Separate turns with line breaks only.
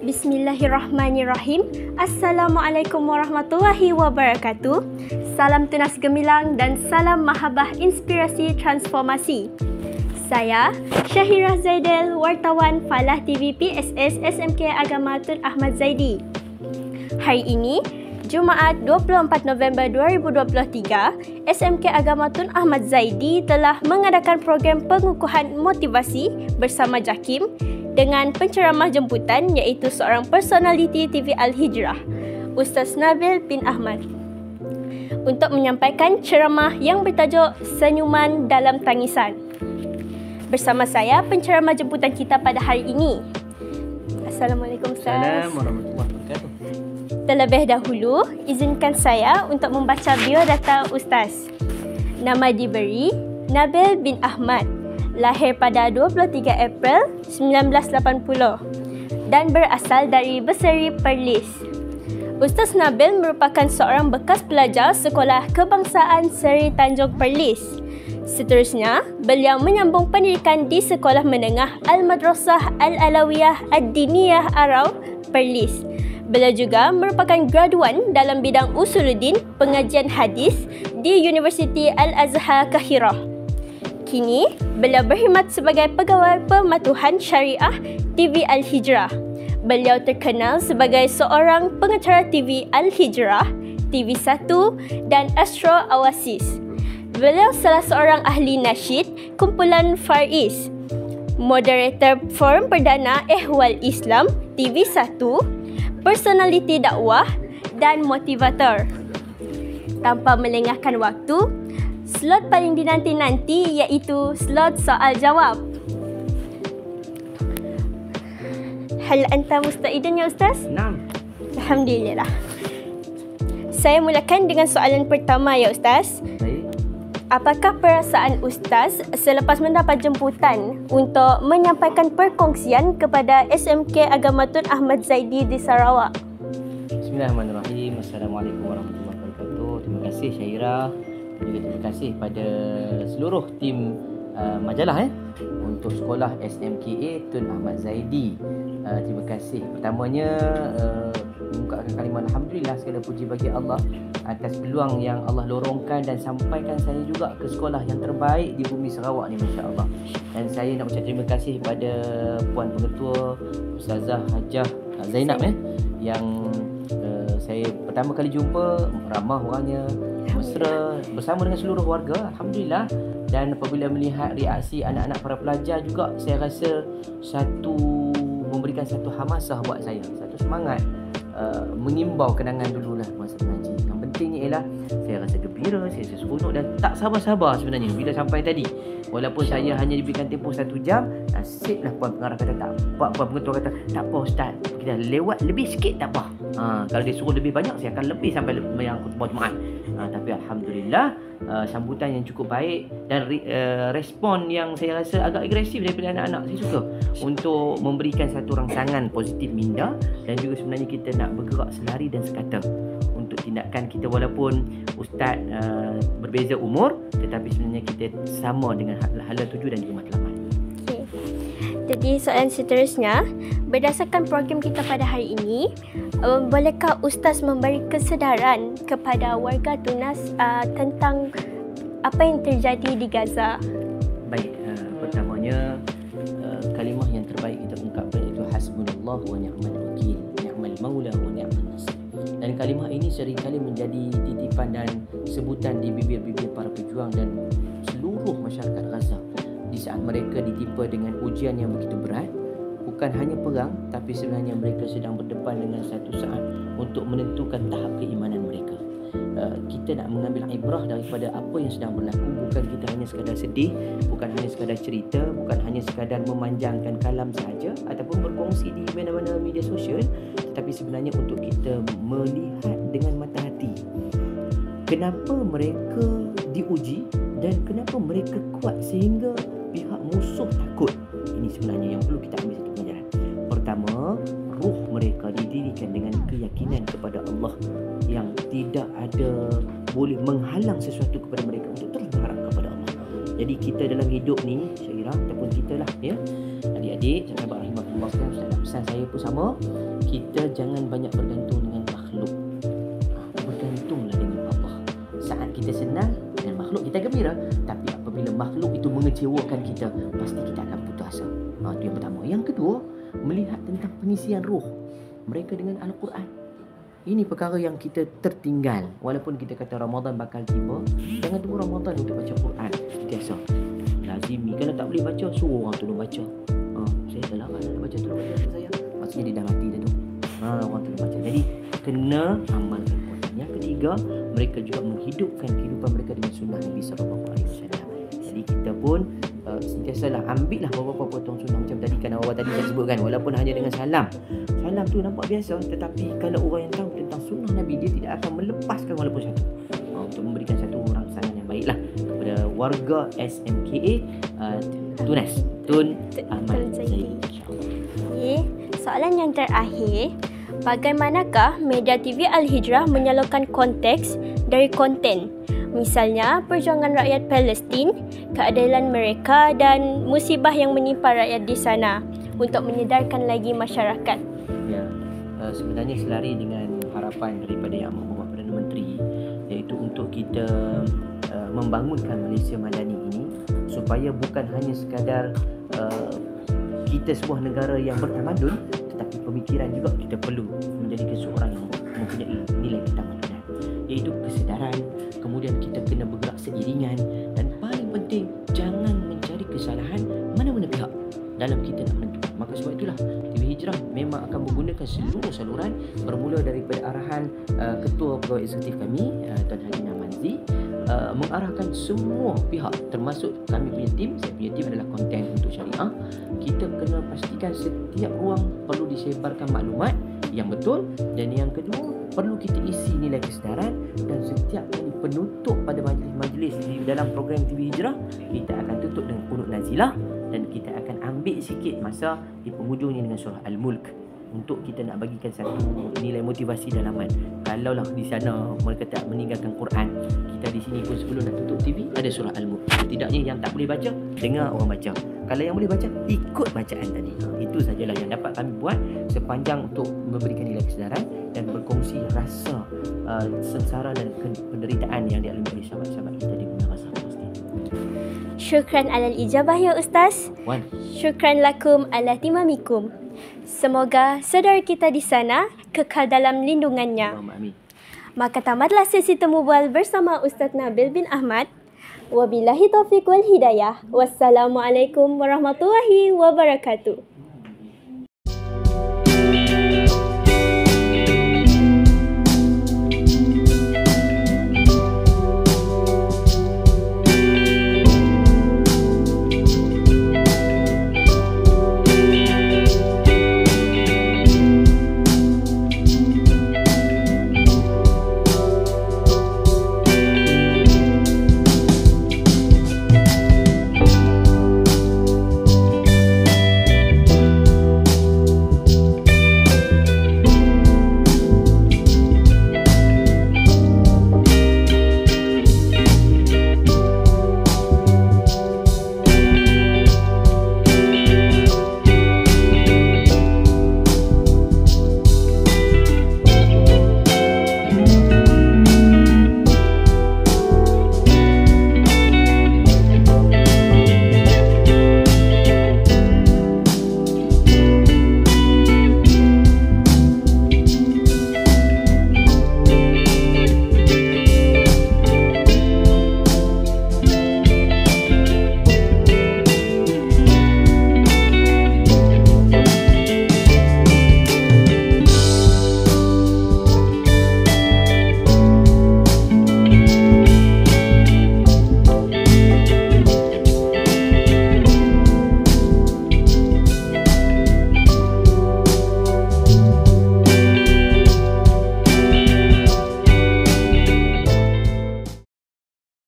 Bismillahirrahmanirrahim. Assalamualaikum warahmatullahi wabarakatuh. Salam tunas gemilang dan salam mahabbah inspirasi transformasi. Saya Syahira Zaidel, wartawan Falah TV PSS SMK Agama Tun Ahmad Zaidi. Hari ini, Jumaat 24 November 2023, SMK Agama Tun Ahmad Zaidi telah mengadakan program pengukuhan motivasi bersama JAKIM dengan penceramah jemputan iaitu seorang personaliti TV Al-Hijrah, Ustaz Nabil bin Ahmad, untuk menyampaikan ceramah yang bertajuk Senyuman Dalam Tangisan. Bersama saya penceramah jemputan kita pada hari ini. Assalamualaikum Ustaz.
Assalamualaikum warahmatullahi wabarakatuh.
Terlebih dahulu, izinkan saya untuk membaca biodata Ustaz. Nama diberi Nabil bin Ahmad, lahir pada 23 April 1980 dan berasal dari Berseri Perlis. Ustaz Nabil merupakan seorang bekas pelajar Sekolah Kebangsaan Seri Tanjung Perlis. Seterusnya, beliau menyambung pendidikan di Sekolah Menengah Al-Madrasah Al-Alawiyah Ad-Diniyah Arau, Perlis. Beliau juga merupakan graduan dalam bidang Usuluddin Pengajian Hadis di Universiti Al-Azhar Kahirah. Kini, beliau berkhidmat sebagai pegawai pematuhan syariah TV Al-Hijrah. Beliau terkenal sebagai seorang pengacara TV Al-Hijrah, TV1 dan Astro Oasis. Beliau salah seorang ahli nasyid kumpulan Fariz, moderator forum perdana Ehwal Islam TV1, personaliti dakwah dan motivator. Tanpa melengahkan waktu, slot paling dinanti-nanti iaitu slot soal jawab. Hal anta musta'idun ya Ustaz?
Naam.
Alhamdulillah. Saya mulakan dengan soalan pertama ya Ustaz.
Baik.
Apakah perasaan Ustaz selepas mendapat jemputan untuk menyampaikan perkongsian kepada SMK Agama Tun Ahmad Zaidi di Sarawak?
Bismillahirrahmanirrahim. Assalamualaikum warahmatullahi wabarakatuh. Terima kasih Syaira. Juga terima kasih pada seluruh tim majalah untuk sekolah SMKA Tun Ahmad Zaidi. Terima kasih. Pertamanya mengungkapkan kalimah alhamdulillah, segala puji bagi Allah atas peluang yang Allah lorongkan dan sampaikan saya juga ke sekolah yang terbaik di bumi Sarawak ni, masya-Allah. Dan saya nak ucap terima kasih pada Puan Pengetua Ustazah Hajah Zainab yang saya pertama kali jumpa, ramah orangnya, mesra bersama dengan seluruh warga, alhamdulillah. Dan apabila melihat reaksi anak-anak para pelajar juga, saya rasa memberikan satu hamasah buat saya, satu semangat mengimbau kenangan dululah masa mengaji. Yang pentingnya ialah saya rasa gembira, saya rasa seronok dan tak sabar-sabar sebenarnya bila sampai tadi. Walaupun saya hanya diberikan tempoh 1 jam, nasiblah Puan Pengarah kata tak apa, Puan Pengetua kata tak apa Ustaz, kita lewat lebih sikit tak apa. Kalau dia suruh lebih banyak, saya akan lebih sampai yang khutbah Jumaat. Tapi alhamdulillah sambutan yang cukup baik dan respon yang saya rasa agak agresif daripada anak-anak. Saya suka untuk memberikan satu rangsangan positif minda, dan juga sebenarnya kita nak bergerak selari dan sekata untuk tindakan kita. Walaupun Ustaz berbeza umur, tetapi sebenarnya kita sama dengan hala tuju dan juga matlamat.
Jadi soalan seterusnya, berdasarkan program kita pada hari ini, bolehkah Ustaz memberi kesedaran kepada warga tunas tentang apa yang terjadi di Gaza?
Baik, pertamanya kalimah yang terbaik kita ungkapkan itu hasbunallah wa ni'mal wakil, ni'mal maula wa ni'mal nasir. Dan kalimah ini seringkali menjadi titipan dan sebutan di bibir-bibir para pejuang dan seluruh masyarakat Gaza di saat mereka ditimpa dengan ujian yang begitu berat. Bukan hanya perang, tapi sebenarnya mereka sedang berdepan dengan satu saat untuk menentukan tahap keimanan mereka. Kita nak mengambil ibrah daripada apa yang sedang berlaku. Bukan kita hanya sekadar sedih, bukan hanya sekadar cerita, bukan hanya sekadar memanjangkan kalam sahaja ataupun berkongsi di mana-mana media sosial, tetapi sebenarnya untuk kita melihat dengan mata hati kenapa mereka diuji dan kenapa mereka kuat sehingga pihak musuh takut. Ini sebenarnya yang perlu kita ambil satu pelajaran. Pertama, ruh mereka didirikan dengan keyakinan kepada Allah yang tidak ada boleh menghalang sesuatu kepada mereka untuk terus berharap kepada Allah. Jadi kita dalam hidup ni, Syairah, ataupun kita lah ya, adik-adik, sahabat rahimahullah sekalian, pesan saya pun sama. Kita jangan banyak bergantung dengan makhluk. Bergantunglah dengan Allah. Saat kita senang dengan makhluk, kita gembira. Tapi apabila makhluk itu mengecewakan kita, pasti kita akan putus asa. Itu yang pertama. Yang kedua, melihat tentang pengisian roh mereka dengan Al-Quran. Ini perkara yang kita tertinggal. Walaupun kita kata Ramadan bakal tiba, jangan tunggu Ramadan untuk baca Quran. Biasa lazimi. Kalau tak boleh baca, suruh orang tolong baca. Saya dah lama nak baca, tolong baca saya. Maksudnya dia dah mati dah tu. Orang tolong baca. Jadi kena amalkan Quran. Yang ketiga, mereka juga menghidupkan kehidupan mereka dengan sunnah Nabi SAW. Jadi kita pun sentiasalah ambillah beberapa potong sunnah macam tadi kan awal tadi saya sebutkan, walaupun hanya dengan salam. Salam tu nampak biasa, tetapi kalau orang yang tahu tentang sunnah Nabi, dia tidak akan melepaskan walaupun satu. Untuk memberikan satu rangsangan yang baiklah kepada warga SMKA Tunas. Tun Ahmad Zaidi.
Soalan yang terakhir, bagaimanakah media TV Al-Hijrah menyalurkan konteks dari konten? Misalnya, perjuangan rakyat Palestin, keadilan mereka dan musibah yang menimpa rakyat di sana untuk menyedarkan lagi masyarakat.
Ya, sebenarnya selari dengan harapan daripada Yang Amat Perdana Menteri, iaitu untuk kita membangunkan Malaysia Madani ini supaya bukan hanya sekadar kita sebuah negara yang bertamadun, tetapi pemikiran juga kita perlu menjadi seorang yang mempunyai nilai ketamadunan, iaitu kesedaran. Kemudian kita kena bergerak seiringan, dan paling penting jangan mencari kesalahan mana-mana pihak dalam kita nak menentukan. Maka sebab itulah TV Hijrah memang akan menggunakan seluruh saluran, bermula daripada arahan Ketua Pegawai Eksekutif kami, Tuan Haji Namanzi, mengarahkan semua pihak termasuk kami punya tim. Saya punya tim adalah konten untuk syariah. Kita kena pastikan setiap ruang perlu disebarkan maklumat yang betul, dan yang kedua perlu kita isi nilai kesedaran. Dan setiap kali penutup pada majlis-majlis di dalam program TV Hijrah, kita akan tutup dengan qunut nazilah, dan kita akan ambil sikit masa di penghujungnya dengan surah Al-Mulk untuk kita nak bagikan satu nilai motivasi dalaman. Kalaulah di sana mereka tak meninggalkan Quran, kita di sini pun sebelum nak tutup TV ada surah Al-Mulk. Setidaknya yang tak boleh baca, dengar orang baca. Kalau yang boleh baca, ikut bacaan tadi. Itu sajalah yang dapat kami buat sepanjang untuk memberikan nilai kesedaran dan berkongsi rasa sengsara dan penderitaan yang dialami oleh sahabat-sahabat kita di bumi Gaza.
Syukran alal ijabah ya Ustaz. Syukran lakum ala timamikum. Semoga saudara kita di sana kekal dalam lindungannya.
Amin.
Maka tamatlah sesi temu bual bersama Ustaz Nabil bin Ahmad. Wabillahi taufiq wal hidayah. Wassalamualaikum warahmatullahi wabarakatuh.